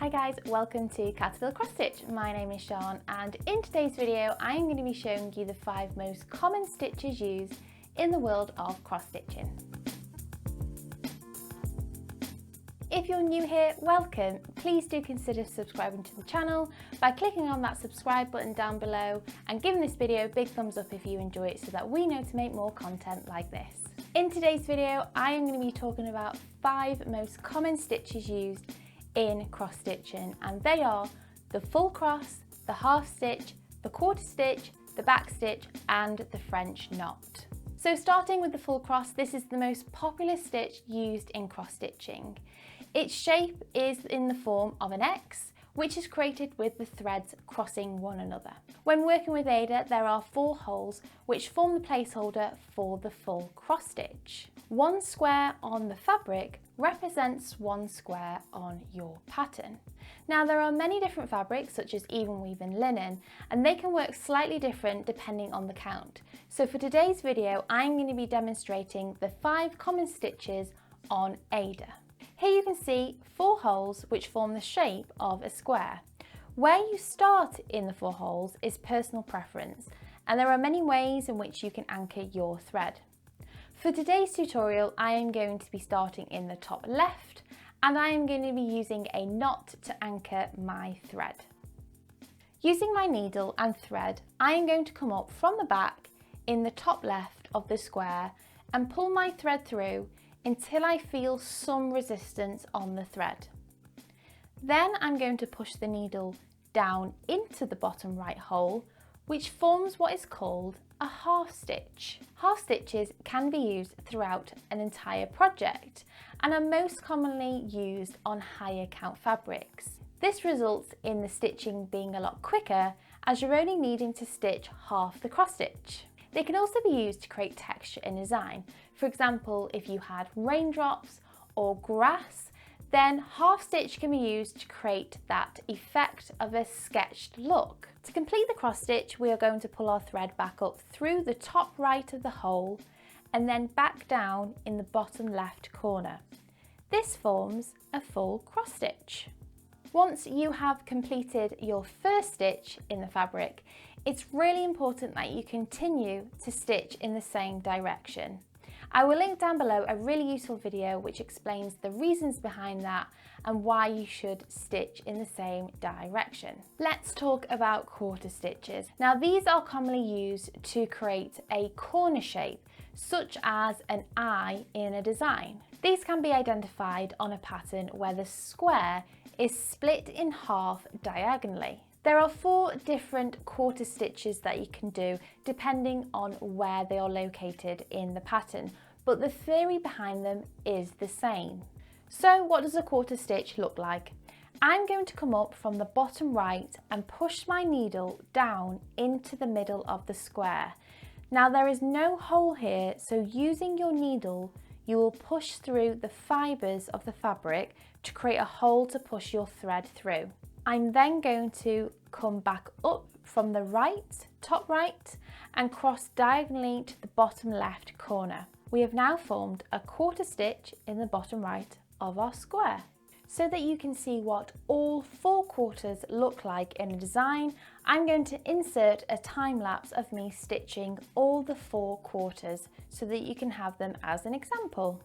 Hi guys, welcome to Caterpillar Cross Stitch. My name is Sian and in today's video I am going to be showing you the 5 most common stitches used in the world of cross stitching. If you're new here, welcome. Please do consider subscribing to the channel by clicking on that subscribe button down below and giving this video a big thumbs up if you enjoy it so that we know to make more content like this. In today's video I am going to be talking about 5 most common stitches used in cross stitching, and they are the full cross, the half stitch, the quarter stitch, the back stitch and the French knot. So starting with the full cross, this is the most popular stitch used in cross stitching. Its shape is in the form of an X, which is created with the threads crossing one another. When working with Ada, there are 4 holes which form the placeholder for the full cross stitch. 1 square on the fabric represents 1 square on your pattern. Now there are many different fabrics such as even weave and linen, and they can work slightly different depending on the count. So for today's video I'm going to be demonstrating the 5 common stitches on Ada. Here you can see 4 holes which form the shape of a square. Where you start in the 4 holes is personal preference, and there are many ways in which you can anchor your thread. For today's tutorial I am going to be starting in the top left, and I am going to be using a knot to anchor my thread. Using my needle and thread, I am going to come up from the back in the top left of the square and pull my thread through until I feel some resistance on the thread. Then I'm going to push the needle down into the bottom right hole, which forms what is called a half stitch. Half stitches can be used throughout an entire project and are most commonly used on higher count fabrics. This results in the stitching being a lot quicker as you're only needing to stitch half the cross stitch. They can also be used to create texture in design. For example, if you had raindrops or grass, then half stitch can be used to create that effect of a sketched look. To complete the cross stitch, we are going to pull our thread back up through the top right of the hole and then back down in the bottom left corner. This forms a full cross stitch. Once you have completed your first stitch in the fabric, it's really important that you continue to stitch in the same direction. I will link down below a really useful video which explains the reasons behind that and why you should stitch in the same direction. Let's talk about quarter stitches. Now these are commonly used to create a corner shape, such as an eye in a design. These can be identified on a pattern where the square is split in half diagonally. There are 4 different quarter stitches that you can do depending on where they are located in the pattern, but the theory behind them is the same. So what does a quarter stitch look like? I'm going to come up from the bottom right and push my needle down into the middle of the square. Now there is no hole here, so using your needle you will push through the fibres of the fabric to create a hole to push your thread through. I'm then going to come back up from the top right, and cross diagonally to the bottom left corner. We have now formed a quarter stitch in the bottom right of our square. So that you can see what all 4 quarters look like in a design, I'm going to insert a time lapse of me stitching all the 4 quarters so that you can have them as an example.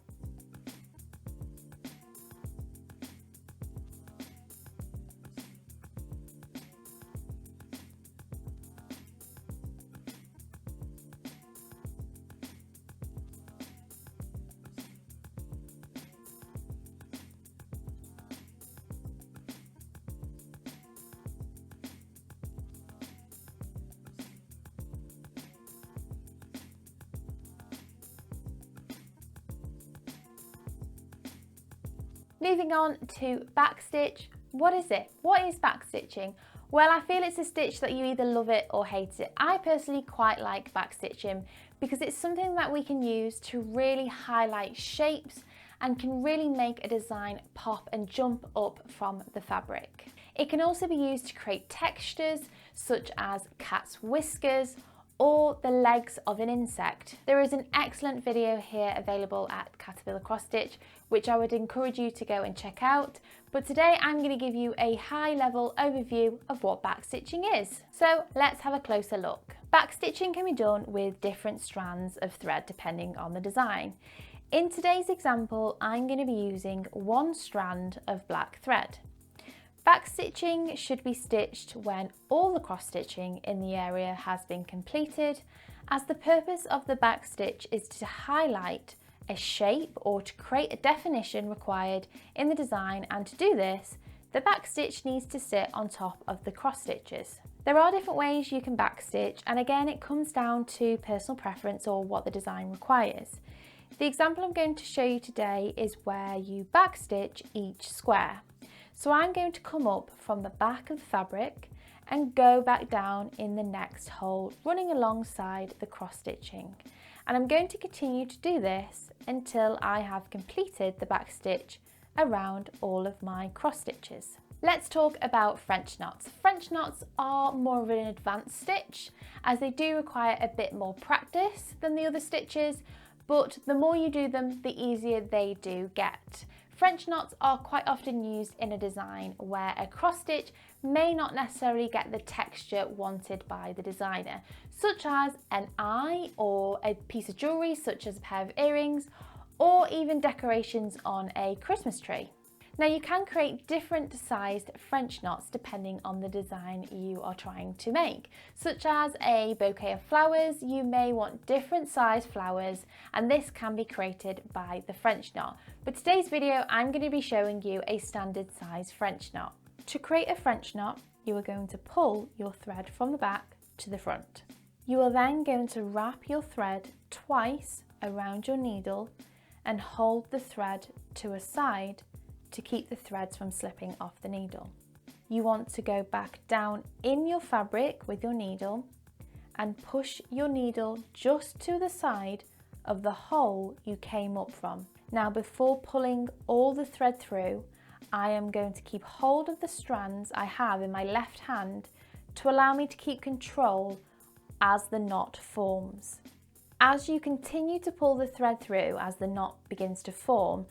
Moving on to back stitch. What is it? What is back stitching? Well, I feel it's a stitch that you either love it or hate it. I personally quite like back stitching because it's something that we can use to really highlight shapes and can really make a design pop and jump up from the fabric. It can also be used to create textures such as cat's whiskers or the legs of an insect. There is an excellent video here available at Caterpillar Cross Stitch, which I would encourage you to go and check out. But today I'm going to give you a high level overview of what backstitching is. So let's have a closer look. Backstitching can be done with different strands of thread depending on the design. In today's example, I'm going to be using one strand of black thread. Backstitching should be stitched when all the cross stitching in the area has been completed, as the purpose of the backstitch is to highlight a shape or to create a definition required in the design, and to do this, the backstitch needs to sit on top of the cross stitches. There are different ways you can backstitch, and again it comes down to personal preference or what the design requires. The example I'm going to show you today is where you backstitch each square. So I'm going to come up from the back of the fabric and go back down in the next hole, running alongside the cross stitching. And I'm going to continue to do this until I have completed the backstitch around all of my cross stitches. Let's talk about French knots. French knots are more of an advanced stitch, as they do require a bit more practice than the other stitches, but the more you do them, the easier they do get. French knots are quite often used in a design where a cross stitch may not necessarily get the texture wanted by the designer, such as an eye or a piece of jewellery such as a pair of earrings, or even decorations on a Christmas tree. Now you can create different sized French knots depending on the design you are trying to make. Such as a bouquet of flowers, you may want different sized flowers, and this can be created by the French knot. But today's video I'm going to be showing you a standard size French knot. To create a French knot, you are going to pull your thread from the back to the front. You are then going to wrap your thread twice around your needle and hold the thread to a side to keep the threads from slipping off the needle. You want to go back down in your fabric with your needle and push your needle just to the side of the hole you came up from. Now, before pulling all the thread through, I am going to keep hold of the strands I have in my left hand to allow me to keep control as the knot forms. As you continue to pull the thread through, as the knot begins to form,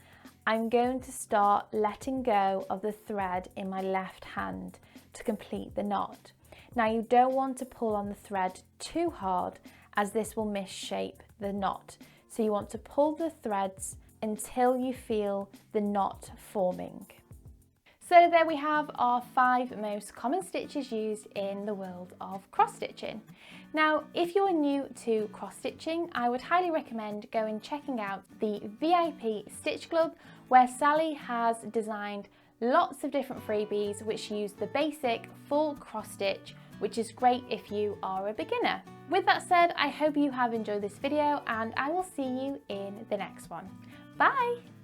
I'm going to start letting go of the thread in my left hand to complete the knot. Now you don't want to pull on the thread too hard, as this will misshape the knot. So you want to pull the threads until you feel the knot forming. So there we have our 5 most common stitches used in the world of cross stitching. Now, if you're new to cross stitching, I would highly recommend going checking out the VIP Stitch Club, where Sally has designed lots of different freebies which use the basic full cross stitch, which is great if you are a beginner. With that said, I hope you have enjoyed this video, and I will see you in the next one. Bye!